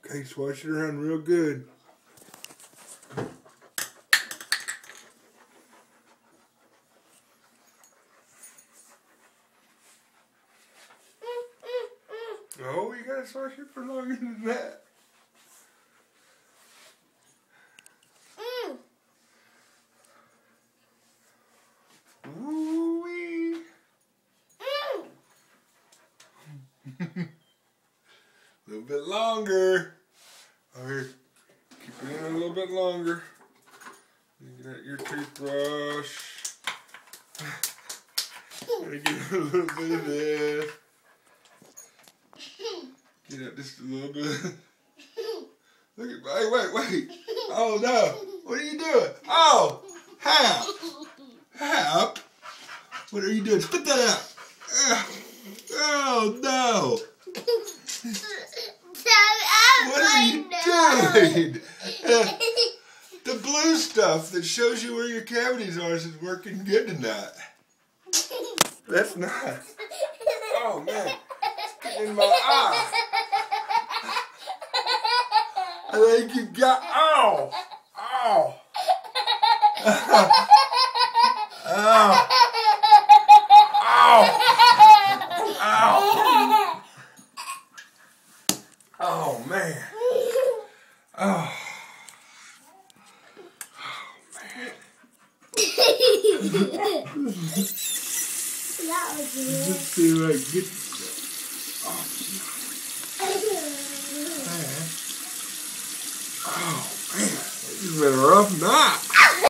Okay, swash it around real good. Oh, you gotta swash it for longer than that. Woo-wee. A little bit longer. Okay, keep it in a little bit longer. Get out your toothbrush. Gotta get a little bit of this. Get out just a little bit. Look at, wait. Oh no, what are you doing? Oh, Hap. What are you doing? Spit that out. Oh no. What are you doing? The blue stuff that shows you where your cavities are is working good tonight. That's not. Oh man, it's getting in my eye. I think you got. Ow! Ow! Ow! Ow! Oh man. Oh. Let's see if I can get oh man, this has been a rough night.